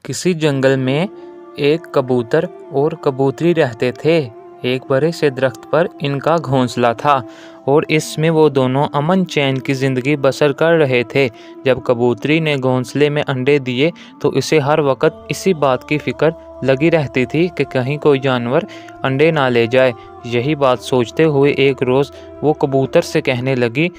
किसी जंगल में एक कबूतर और कबूतरी रहते थे। एक बड़े से दरख्त पर इनका घोंसला था और इसमें वो दोनों अमन चैन की ज़िंदगी बसर कर रहे थे। जब कबूतरी ने घोंसले में अंडे दिए तो इसे हर वक्त इसी बात की फ़िक्र लगी रहती थी कि कहीं कोई जानवर अंडे ना ले जाए। यही बात सोचते हुए एक रोज़ वो कबूतर से कहने लगी,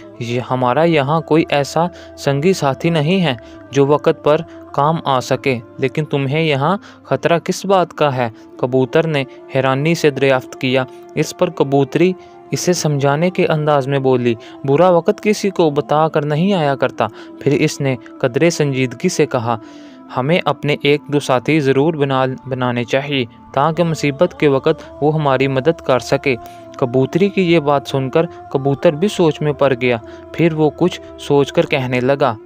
हमारा यहाँ कोई ऐसा संगी साथी नहीं है जो वक्त पर काम आ सके, लेकिन तुम्हें यहाँ खतरा किस बात का है? कबूतर ने हैरानी से दरियाफ्त किया। इस पर कबूतरी इसे समझाने के अंदाज में बोली, बुरा वक्त किसी को बता कर नहीं आया करता। फिर इसने कदरे संजीदगी से कहा, हमें अपने एक दो साथी ज़रूर बनाने चाहिए ताकि मुसीबत के वक्त वो हमारी मदद कर सके। कबूतरी की ये बात सुनकर कबूतर भी सोच में पड़ गया। फिर वो कुछ सोचकर कहने लगा,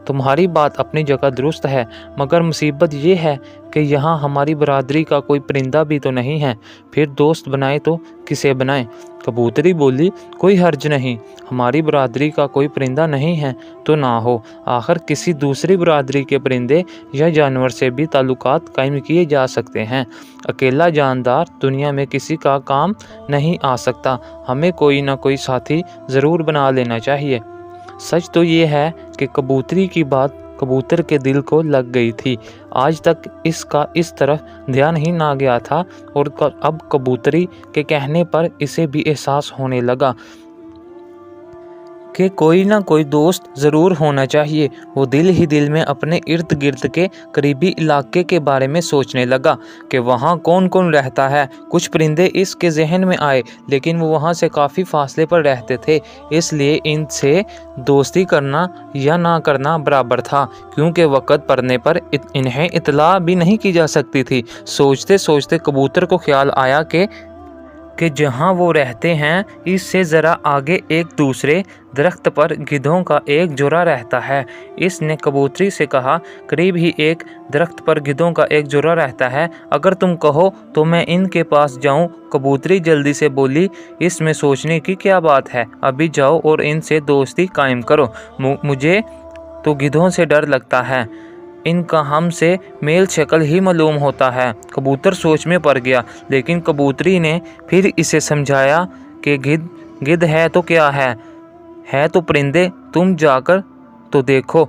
तुम्हारी बात अपनी जगह दुरुस्त है, मगर मुसीबत ये है कि यहाँ हमारी बरादरी का कोई परिंदा भी तो नहीं है। फिर दोस्त बनाए तो किसे बनाएं? कबूतरी बोली, कोई हर्ज नहीं, हमारी बरादरी का कोई परिंदा नहीं है तो ना हो। आखिर किसी दूसरी बरादरी के परिंदे या जानवर से भी ताल्लुकात कायम किए जा सकते हैं। अकेला जानदार दुनिया में किसी का काम नहीं आ सकता। हमें कोई ना कोई साथी ज़रूर बना लेना चाहिए। सच तो ये है कि कबूतरी की बात कबूतर के दिल को लग गई थी। आज तक इसका इस तरफ ध्यान ही ना गया था और अब कबूतरी के कहने पर इसे भी एहसास होने लगा कि कोई ना कोई दोस्त ज़रूर होना चाहिए। वो दिल ही दिल में अपने इर्द गिर्द के करीबी इलाके के बारे में सोचने लगा कि वहाँ कौन कौन रहता है। कुछ परिंदे इसके जहन में आए, लेकिन वो वहाँ से काफ़ी फासले पर रहते थे, इसलिए इनसे दोस्ती करना या ना करना बराबर था, क्योंकि वक्त पड़ने पर इन्हें इतला भी नहीं की जा सकती थी। सोचते सोचते कबूतर को ख्याल आया कि जहाँ वो रहते हैं इससे ज़रा आगे एक दूसरे दरख्त पर गिद्धों का एक जोड़ा रहता है। इसने कबूतरी से कहा, करीब ही एक दरख्त पर गिद्धों का एक जोड़ा रहता है, अगर तुम कहो तो मैं इनके पास जाऊं। कबूतरी जल्दी से बोली, इसमें सोचने की क्या बात है, अभी जाओ और इनसे दोस्ती कायम करो। मुझे तो गिद्धों से डर लगता है, इनका हमसे मेल शक्ल ही मालूम होता है। कबूतर सोच में पड़ गया, लेकिन कबूतरी ने फिर इसे समझाया कि गिद्ध है तो क्या है तो परिंदे, तुम जाकर तो देखो।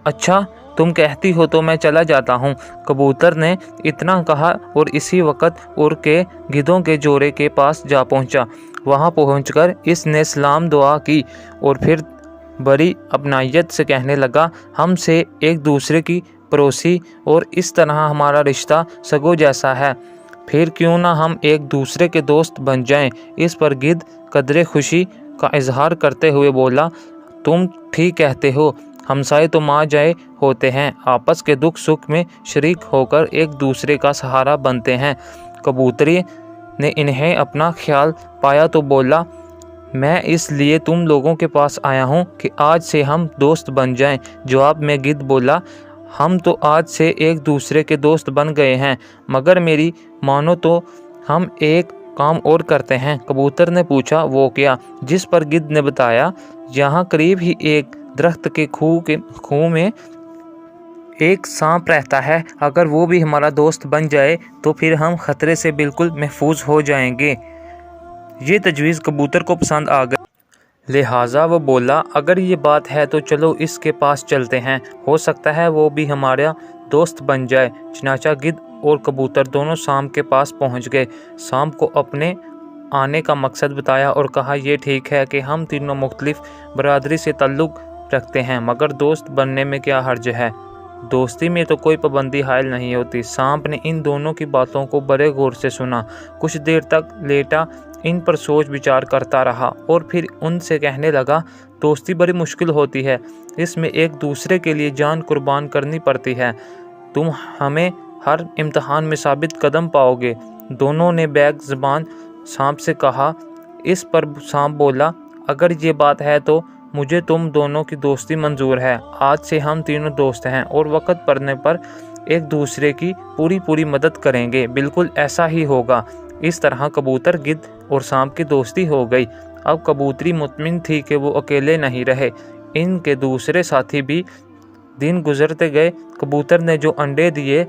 अच्छा, तुम कहती हो तो मैं चला जाता हूँ। कबूतर ने इतना कहा और इसी वक्त उड़ के गिद्धों के जोड़े के पास जा पहुँचा। वहाँ पहुँचकर इसने सलाम दुआ की और फिर बड़ी अपनायत से कहने लगा, हमसे एक दूसरे की पड़ोसी और इस तरह हमारा रिश्ता सगों जैसा है, फिर क्यों ना हम एक दूसरे के दोस्त बन जाएं। इस पर गिद्ध कदरे खुशी का इजहार करते हुए बोला, तुम ठीक कहते हो, हमसाए तो माँ जाए होते हैं, आपस के दुख सुख में शरीक होकर एक दूसरे का सहारा बनते हैं। कबूतरी ने इन्हें अपना ख्याल पाया तो बोला, मैं इसलिए तुम लोगों के पास आया हूँ कि आज से हम दोस्त बन जाएं। जवाब में गिद्ध बोला, हम तो आज से एक दूसरे के दोस्त बन गए हैं, मगर मेरी मानो तो हम एक काम और करते हैं। कबूतर ने पूछा, वो क्या? जिस पर गिद्ध ने बताया, यहाँ करीब ही एक दरख्त के खूह में एक सांप रहता है, अगर वो भी हमारा दोस्त बन जाए तो फिर हम खतरे से बिल्कुल महफूज हो जाएंगे। ये तजवीज़ कबूतर को पसंद आ गई, लिहाजा वो बोला, अगर ये बात है तो चलो इसके पास चलते हैं, हो सकता है वो भी हमारा दोस्त बन जाए। चनाचा गिद्ध और कबूतर दोनों सांप के पास पहुंच गए। सांप को अपने आने का मकसद बताया और कहा, ये ठीक है कि हम तीनों मुख्तलिफ बरादरी से ताल्लुक़ रखते हैं, मगर दोस्त बनने में क्या हर्ज है, दोस्ती में तो कोई पाबंदी हायल नहीं होती। सांप ने इन दोनों की बातों को बड़े गौर से सुना, कुछ देर तक लेटा इन पर सोच विचार करता रहा और फिर उनसे कहने लगा, दोस्ती बड़ी मुश्किल होती है, इसमें एक दूसरे के लिए जान कुर्बान करनी पड़ती है, तुम हमें हर इम्तहान में साबित कदम पाओगे। दोनों ने बैग ज़बान सांप से कहा। इस पर सांप बोला, अगर ये बात है तो मुझे तुम दोनों की दोस्ती मंजूर है। आज से हम तीनों दोस्त हैं और वक्त पड़ने पर एक दूसरे की पूरी मदद करेंगे। बिल्कुल ऐसा ही होगा। इस तरह कबूतर, गिद्ध और सांप की दोस्ती हो गई। अब कबूतरी मुतमिन थी कि वो अकेले नहीं रहे, इनके दूसरे साथी भी दिन गुजरते गए। कबूतर ने जो अंडे दिए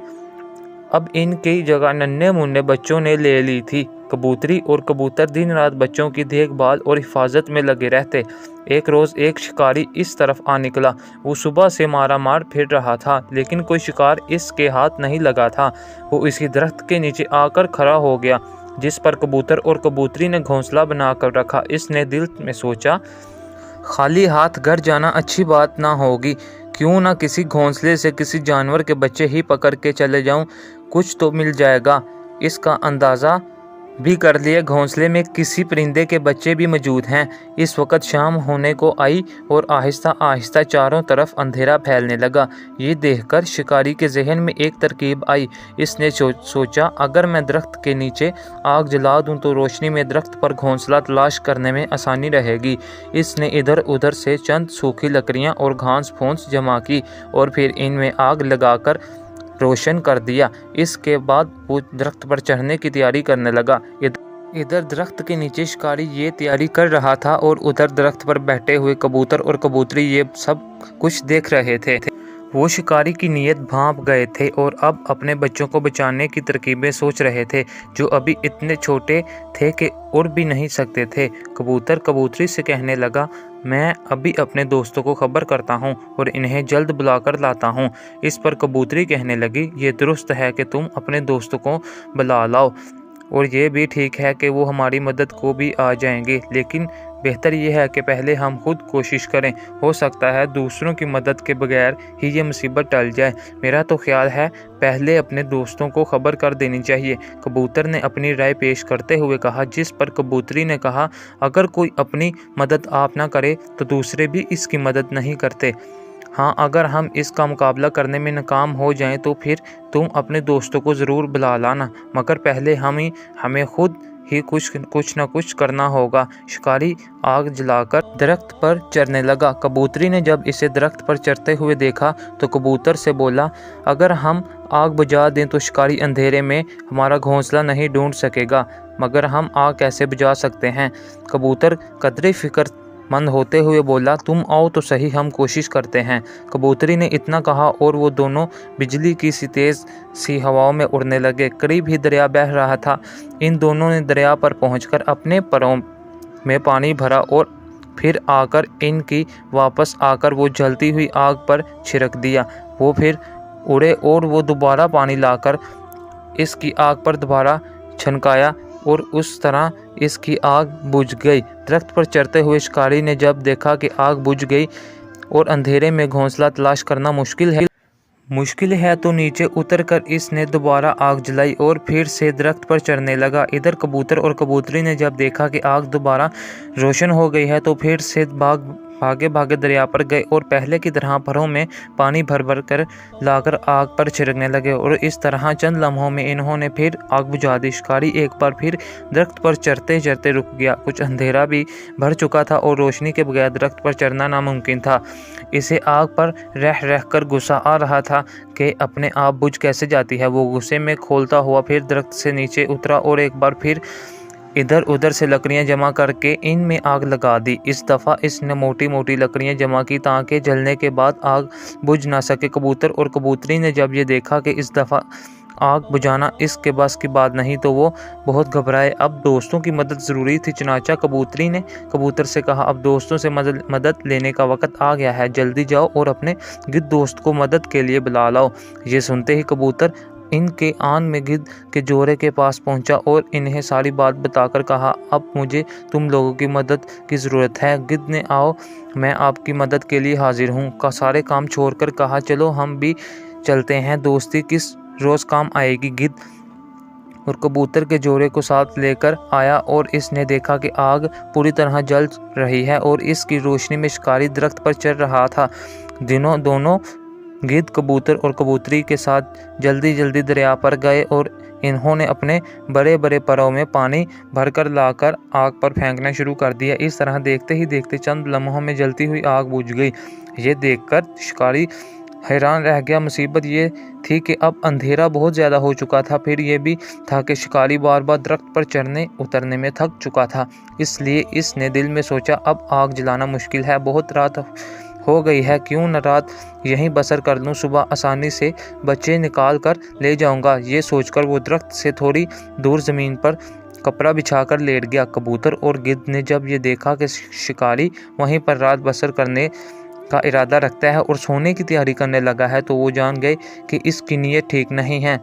अब इनकी जगह नन्हे मुन्ने बच्चों ने ले ली थी। कबूतरी और कबूतर दिन रात बच्चों की देखभाल और हिफाजत में लगे रहते। एक रोज़ एक शिकारी इस तरफ आ निकला। वो सुबह से मारा मार फिर रहा था, लेकिन कोई शिकार इसके हाथ नहीं लगा था। वो इसी दरख्त के नीचे आकर खड़ा हो गया जिस पर कबूतर और कबूतरी ने घोंसला बनाकर रखा। इसने दिल में सोचा, खाली हाथ घर जाना अच्छी बात ना होगी, क्यों ना किसी घोंसले से किसी जानवर के बच्चे ही पकड़ के चले जाऊं, कुछ तो मिल जाएगा। इसका अंदाज़ा भी कर लिया घोंसले में किसी परिंदे के बच्चे भी मौजूद हैं। इस वक्त शाम होने को आई और आहिस्ता आहिस्ता चारों तरफ अंधेरा फैलने लगा। ये देखकर शिकारी के जहन में एक तरकीब आई। इसने सोचा, अगर मैं दरख्त के नीचे आग जला दूं तो रोशनी में दरख्त पर घोंसला तलाश करने में आसानी रहेगी। इसने इधर उधर से चंद सूखी लकड़ियां और घास फूस जमा की और फिर इनमें आग लगाकर रोशन कर दिया। इसके बाद वो दरख्त पर चढ़ने की तैयारी करने लगा। इधर दरख्त के नीचे शिकारी ये तैयारी कर रहा था और उधर दरख्त पर बैठे हुए कबूतर और कबूतरी ये सब कुछ देख रहे थे। वो शिकारी की नीयत भांप गए थे और अब अपने बच्चों को बचाने की तरकीबें सोच रहे थे, जो अभी इतने छोटे थे कि उड़ भी नहीं सकते थे। कबूतर कबूतरी से कहने लगा, मैं अभी अपने दोस्तों को खबर करता हूँ और इन्हें जल्द बुलाकर लाता हूँ। इस पर कबूतरी कहने लगी, ये दुरुस्त है कि तुम अपने दोस्तों को बुला लाओ और ये भी ठीक है कि वो हमारी मदद को भी आ जाएंगे, लेकिन बेहतर यह है कि पहले हम खुद कोशिश करें। हो सकता है दूसरों की मदद के बगैर ही ये मुसीबत टल जाए। मेरा तो ख्याल है पहले अपने दोस्तों को खबर कर देनी चाहिए। कबूतर ने अपनी राय पेश करते हुए कहा, जिस पर कबूतरी ने कहा, अगर कोई अपनी मदद आप ना करे तो दूसरे भी इसकी मदद नहीं करते। हाँ, अगर हम इसका मुकाबला करने में नाकाम हो जाएं तो फिर तुम अपने दोस्तों को ज़रूर बुला लाना, मगर पहले हमें खुद ही कुछ न कुछ करना होगा। शिकारी आग जलाकर दरख्त पर चढ़ने लगा। कबूतरी ने जब इसे दरख्त पर चढ़ते हुए देखा तो कबूतर से बोला, अगर हम आग बुझा दें तो शिकारी अंधेरे में हमारा घोंसला नहीं ढूंढ सकेगा, मगर हम आग कैसे बुझा सकते हैं? कबूतर कदरे फिक्रमंद होते हुए बोला, तुम आओ तो सही, हम कोशिश करते हैं। कबूतरी ने इतना कहा और वो दोनों बिजली की सी तेज़ सी हवाओं में उड़ने लगे। करीब ही दरिया बह रहा था। इन दोनों ने दरिया पर पहुंचकर अपने परों में पानी भरा और फिर आकर इनकी वापस आकर वो जलती हुई आग पर छिड़क दिया। वो फिर उड़े और वो दोबारा पानी लाकर इसकी आग पर दोबारा छनकाया और उस तरह इसकी आग बुझ गई। दरख्त पर चढ़ते हुए शिकारी ने जब देखा कि आग बुझ गई और अंधेरे में घोंसला तलाश करना मुश्किल है तो नीचे उतरकर इसने दोबारा आग जलाई और फिर से दरख्त पर चढ़ने लगा। इधर कबूतर और कबूतरी ने जब देखा कि आग दोबारा रोशन हो गई है तो फिर से भागे भागे दरिया पर गए और पहले की तरह परों में पानी भर भर कर लाकर आग पर छिड़कने लगे और इस तरह चंद लम्हों में इन्होंने फिर आग बुझा दी। शिकारी एक बार फिर दरख्त पर चढ़ते चढ़ते रुक गया। कुछ अंधेरा भी भर चुका था और रोशनी के बगैर दरख्त पर चढ़ना नामुमकिन था। इसे आग पर रह रह कर गुस्सा आ रहा था कि अपने आप बुझ कैसे जाती है। वो गुस्से में खोलता हुआ फिर दरख्त से नीचे उतरा और एक बार फिर इधर उधर से लकड़ियां जमा करके इनमें आग लगा दी। इस दफ़ा इसने मोटी मोटी लकड़ियां जमा की ताकि जलने के बाद आग बुझ ना सके। कबूतर और कबूतरी ने जब ये देखा कि इस दफ़ा आग बुझाना इसके बस की बात नहीं तो वो बहुत घबराए। अब दोस्तों की मदद ज़रूरी थी। चुनाचा कबूतरी ने कबूतर से कहा, अब दोस्तों से मदद लेने का वक्त आ गया है, जल्दी जाओ और अपने गिद्ध दोस्त को मदद के लिए बुला लाओ। ये सुनते ही कबूतर इनके आन में गिद्ध के जोड़े के पास पहुंचा और इन्हें सारी बात बताकर कहा, अब मुझे तुम लोगों की मदद की ज़रूरत है। गिद्ध ने, आओ मैं आपकी मदद के लिए हाजिर हूँ का सारे काम छोड़कर कहा, चलो हम भी चलते हैं, दोस्ती किस रोज़ काम आएगी। गिद्ध और कबूतर के जोड़े को साथ लेकर आया और इसने देखा कि आग पूरी तरह जल रही है और इसकी रोशनी में शिकारी दरख्त पर चढ़ रहा था। दोनों गिद्ध कबूतर और कबूतरी के साथ जल्दी जल्दी दरिया पर गए और इन्होंने अपने बड़े बड़े परों में पानी भरकर लाकर आग पर फेंकना शुरू कर दिया। इस तरह देखते ही देखते चंद लम्हों में जलती हुई आग बुझ गई। ये देखकर शिकारी हैरान रह गया। मुसीबत ये थी कि अब अंधेरा बहुत ज़्यादा हो चुका था। फिर ये भी था कि शिकारी बार बार दरख्त पर चढ़ने उतरने में थक चुका था। इसलिए इसने दिल में सोचा, अब आग जलाना मुश्किल है, बहुत रात हो गई है, क्यों न रात यहीं बसर कर लूँ, सुबह आसानी से बच्चे निकाल कर ले जाऊंगा। ये सोचकर वो दरख्त से थोड़ी दूर ज़मीन पर कपड़ा बिछाकर लेट गया। कबूतर और गिद्ध ने जब ये देखा कि शिकारी वहीं पर रात बसर करने का इरादा रखता है और सोने की तैयारी करने लगा है, तो वो जान गए कि इसकी नीयत ठीक नहीं है।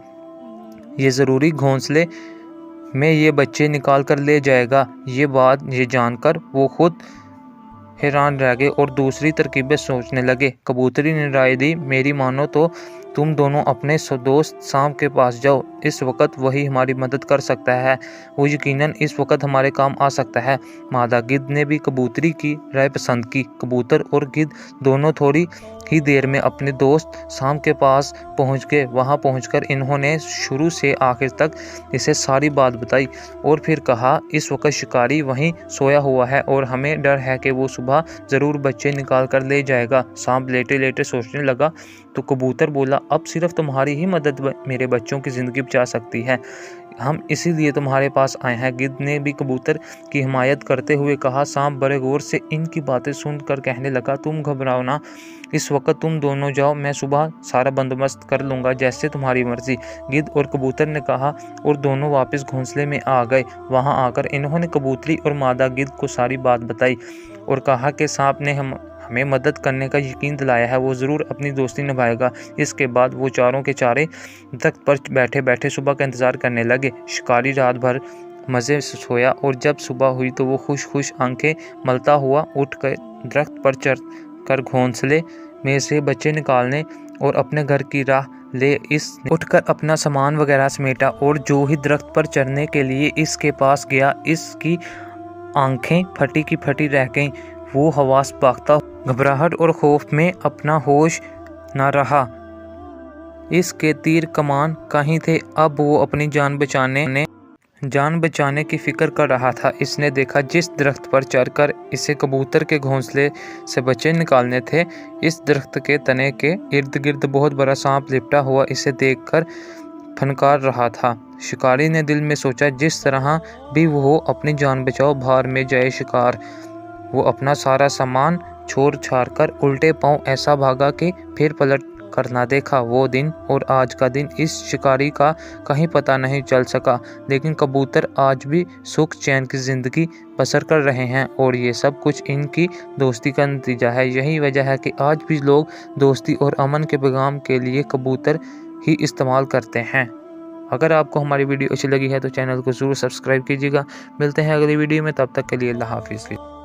ये ज़रूरी घोंसले में ये बच्चे निकाल कर ले जाएगा। ये जानकर वो खुद हैरान रह गए और दूसरी तरकीबें सोचने लगे। कबूतरी ने राय दी, मेरी मानो तो तुम दोनों अपने दोस्त सांप के पास जाओ, इस वक्त वही हमारी मदद कर सकता है, वो यकीनन इस वक्त हमारे काम आ सकता है। मादा गिद्ध ने भी कबूतरी की राय पसंद की। कबूतर और गिद्ध दोनों थोड़ी ही देर में अपने दोस्त सांप के पास पहुंच गए। वहां पहुंचकर इन्होंने शुरू से आखिर तक इसे सारी बात बताई और फिर कहा, इस वक्त शिकारी वहीं सोया हुआ है और हमें डर है कि वो सुबह ज़रूर बच्चे निकाल कर ले जाएगा। सांप लेटे लेटे सोचने लगा तो कबूतर बोला, अब सिर्फ तुम्हारी ही मदद मेरे बच्चों की ज़िंदगी बचा सकती है, हम इसीलिए तुम्हारे पास आए हैं। गिद्ध ने भी कबूतर की हिमायत करते हुए कहा। सांप बड़े गौर से इनकी बातें सुनकर कहने लगा, तुम घबराओ ना, इस वक्त तुम दोनों जाओ, मैं सुबह सारा बंदोबस्त कर लूँगा, जैसे तुम्हारी मर्जी। गिद्ध और कबूतर ने कहा और दोनों वापस घोंसले में आ गए। वहां आकर इन्होंने कबूतरी और मादा गिद्ध को सारी बात बताई और कहा कि सांप ने हमें मदद करने का यकीन दिलाया है, वो ज़रूर अपनी दोस्ती निभाएगा। इसके बाद वो चारों के चारे दरख्त पर बैठे बैठे सुबह का इंतज़ार करने लगे। शिकारी रात भर मज़े से सोया और जब सुबह हुई तो वो खुश खुश आंखें मलता हुआ उठ कर दरख्त पर चढ़ कर घोंसले में से बच्चे निकालने और अपने घर की राह ले इस उठकर अपना सामान वगैरह समेटा और जो ही दरख्त पर चढ़ने के लिए इसके पास गया, इसकी आंखें फटी की फटी रह गईं। वो हवास पाख्ता घबराहट और खौफ में अपना होश न रहा। इसके तीर कमान कहीं थे, अब वो अपनी जान बचाने की फिक्र कर रहा था। इसने देखा जिस दरख्त पर चढ़कर इसे कबूतर के घोंसले से बच्चे निकालने थे, इस दरख्त के तने के इर्द गिर्द बहुत बड़ा सांप लिपटा हुआ इसे देखकर फनकार रहा था। शिकारी ने दिल में सोचा, जिस तरह भी वो अपनी जान बचाओ, बाहर में जाए शिकार। वो अपना सारा सामान छोड़ छाड़ कर उल्टे पांव ऐसा भागा कि फिर पलट कर ना देखा। वो दिन और आज का दिन इस शिकारी का कहीं पता नहीं चल सका, लेकिन कबूतर आज भी सुख चैन की जिंदगी बसर कर रहे हैं और ये सब कुछ इनकी दोस्ती का नतीजा है। यही वजह है कि आज भी लोग दोस्ती और अमन के पैगाम के लिए कबूतर ही इस्तेमाल करते हैं। अगर आपको हमारी वीडियो अच्छी लगी है तो चैनल को ज़रूर सब्सक्राइब कीजिएगा। मिलते हैं अगली वीडियो में, तब तक के लिए अल्लाह हाफिज़।